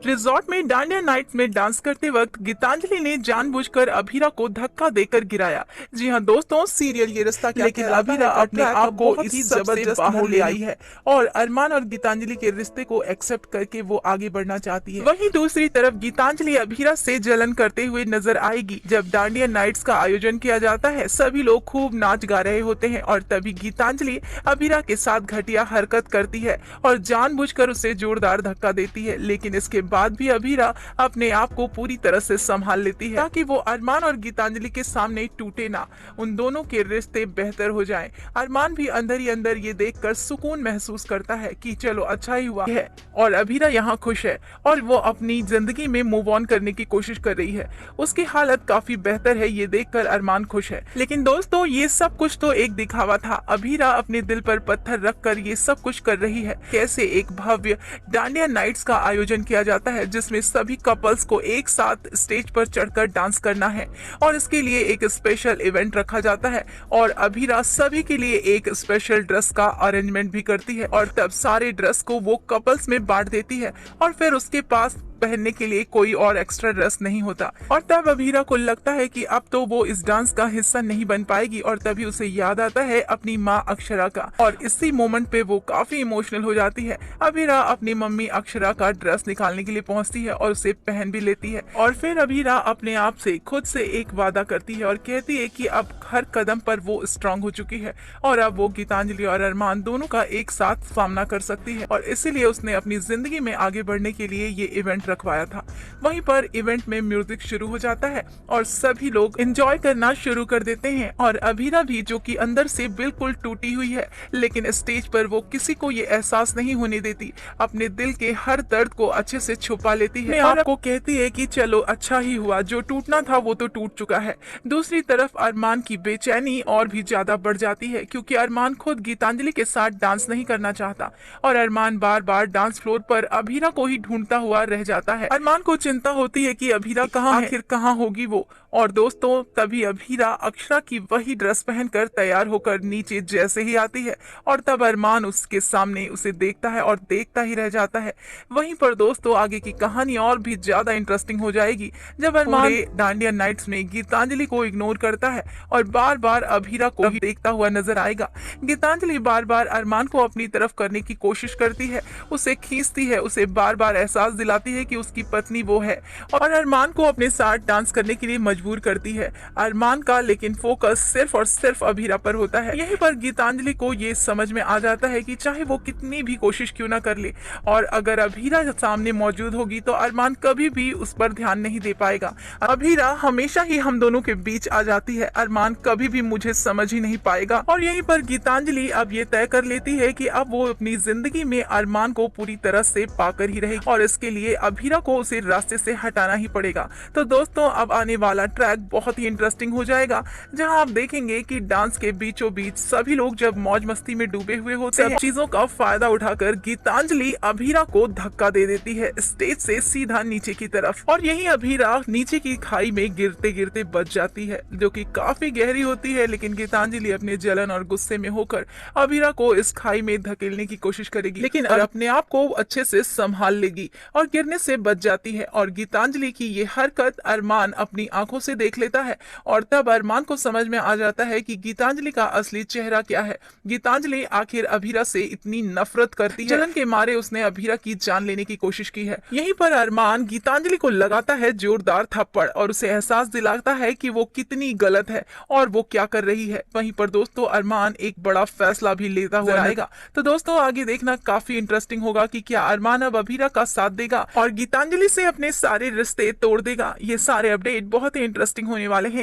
Resort में dandiya nights में dance करते वक्त गीतांजलि ने जानबूझकर अभीरा को धक्का देकर गिराया। जी हाँ दोस्तों, सीरियल ये रिश्ता क्या लेकिन कहलाता अभीरा है अपने आप को बहुत ही इस जबरदस्त बाहर मोड़ ले ले आई है और अरमान और गीतांजलि के रिश्ते को एक्सेप्ट करके वो आगे बढ़ना चाहती है। वहीं दूसरी तरफ गीतांजलि अभीरा से जलन करते हुए नजर आएगी। जब डांडिया नाइट्स का आयोजन किया जाता है सभी लोग खूब नाच गा रहे होते हैं और तभी गीतांजलि अभीरा के साथ घटिया हरकत करती है और जानबूझकर उसे जोरदार धक्का देती है। लेकिन इसके बाद भी अभीरा अपने आप को पूरी तरह से संभाल लेती है ताकि वो अरमान और गीतांजलि के सामने टूटे ना, उन दोनों के रिश्ते बेहतर हो जाएं। अरमान भी अंदर ही अंदर ये देखकर सुकून महसूस करता है कि चलो अच्छा ही हुआ है और अभीरा यहाँ खुश है और वो अपनी जिंदगी में मूव ऑन करने की कोशिश कर रही है। उसकी हालत काफी बेहतर है, ये देखकर अरमान खुश है। लेकिन दोस्तों ये सब कुछ तो एक दिखावा था। अभीरा अपने दिल पर पत्थर रखकर ये सब कुछ कर रही है। कैसे एक भव्य डांडिया नाइट्स का आयोजन किया जाता है जिसमें सभी कपल्स को एक साथ स्टेज पर चढ़कर डांस करना है और इसके लिए एक स्पेशल इवेंट रखा जाता है और अभीरा सभी के लिए एक स्पेशल ड्रेस का अरेंजमेंट भी करती है और तब सारे ड्रेस को वो कपल्स में बांट देती है और फिर उसके पास पहनने के लिए कोई और एक्स्ट्रा ड्रेस नहीं होता और तब अभीरा को लगता है कि अब तो वो इस डांस का हिस्सा नहीं बन पाएगी और तभी उसे याद आता है अपनी माँ अक्षरा का और इसी मोमेंट पे वो काफी इमोशनल हो जाती है। अभीरा अपनी मम्मी अक्षरा का ड्रेस निकालने के लिए पहुंचती है और उसे पहन भी लेती है और फिर अभीरा अपने आप से खुद से एक वादा करती है और कहती है कि अब हर कदम पर वो स्ट्रांग हो चुकी है और अब वो गीतांजलि और अरमान दोनों का एक साथ सामना कर सकती है और इसीलिए उसने अपनी जिंदगी में आगे बढ़ने के लिए ये इवेंट रखवाया था। वहीं पर इवेंट में म्यूजिक शुरू हो जाता है और सभी लोग एंजॉय करना शुरू कर देते हैं और अभीरा भी जो कि अंदर से बिल्कुल टूटी हुई है लेकिन स्टेज पर वो किसी को ये एहसास नहीं होने देती, अपने दिल के हर दर्द को अच्छे से छुपा लेती है और आपको कहती है कि चलो अच्छा ही हुआ, जो टूटना था वो तो टूट चुका है। दूसरी तरफ अरमान की बेचैनी और भी ज्यादा बढ़ जाती है क्योंकि अरमान खुद गीतांजलि के साथ डांस नहीं करना चाहता और अरमान बार बार डांस फ्लोर पर अभीरा को ही ढूंढता हुआ रह जाता है। अरमान को चिंता होती है कि अभीरा कहाँ है, आखिर कहाँ होगी वो। और दोस्तों तभी अभीरा अक्षरा की वही ड्रेस पहनकर तैयार होकर नीचे जैसे ही आती है और तब अरमान उसके सामने उसे देखता है और देखता ही रह जाता है। वहीं पर दोस्तों आगे की कहानी और भी ज्यादा इंटरेस्टिंग हो जाएगी जब अरमान डांडिया नाइट्स में गीतांजलि को इग्नोर करता है और बार बार अभीरा को ही देखता हुआ नजर आएगा। गीतांजलि बार बार अरमान को अपनी तरफ करने की कोशिश करती है, उसे खींचती है, उसे बार बार एहसास दिलाती है कि उसकी पत्नी वो है और अरमान को अपने साथ डांस करने के लिए मजबूर करती है। अरमान का लेकिन फोकस सिर्फ और सिर्फ अभीरा पर होता है। यहीं पर गीतांजलि को ये समझ में आ जाता है कि चाहे वो कितनी भी कोशिश क्यों ना कर ले और अगर अभीरा सामने मौजूद होगी तो अरमान कभी भी उस पर ध्यान नहीं दे पाएगा। अभीरा हमेशा ही हम दोनों के बीच आ जाती है, अरमान कभी भी मुझे समझ ही नहीं पाएगा। और यहीं पर गीतांजलि अब ये तय कर लेती है कि अब वो अपनी जिंदगी में अरमान को पूरी तरह से पाकर ही रहेगी और इसके लिए अभीरा को उसे रास्ते से हटाना ही पड़ेगा। तो दोस्तों अब आने वाला ट्रैक बहुत ही इंटरेस्टिंग हो जाएगा जहां आप देखेंगे कि डांस के बीचों बीच सभी लोग जब मौज मस्ती में डूबे हुए होते हैं, चीजों का फायदा उठाकर गीतांजलि अभीरा को धक्का दे देती है स्टेज से सीधा नीचे की तरफ और यही अभीरा नीचे की खाई में गिरते गिरते बच जाती है जो कि काफी गहरी होती है। लेकिन गीतांजलि अपने जलन और गुस्से में होकर अभीरा को इस खाई में धकेलने की कोशिश करेगी लेकिन अपने आप को अच्छे से संभाल लेगी और गिरने से बच जाती है और गीतांजलि की ये हरकत अरमान अपनी आंखों से देख लेता है और तब अरमान को समझ में आ जाता है कि गीतांजलि का असली चेहरा क्या है। गीतांजलि आखिर अभीरा से इतनी नफरत करती है, जलन के मारे उसने अभीरा की जान लेने की कोशिश की है। यहीं पर अरमान गीतांजलि को लगाता है जोरदार थप्पड़ और उसे एहसास दिलाता है कि वो कितनी गलत है और वो क्या कर रही है। वहीं पर दोस्तों अरमान एक बड़ा फैसला भी लेता हुआ आएगा। तो दोस्तों आगे देखना काफी इंटरेस्टिंग होगा कि क्या अरमान अब अभीरा का साथ देगा और गीतांजलि से अपने सारे रिश्ते तोड़ देगा। ये सारे अपडेट बहुत ही इंटरेस्टिंग होने वाले हैं।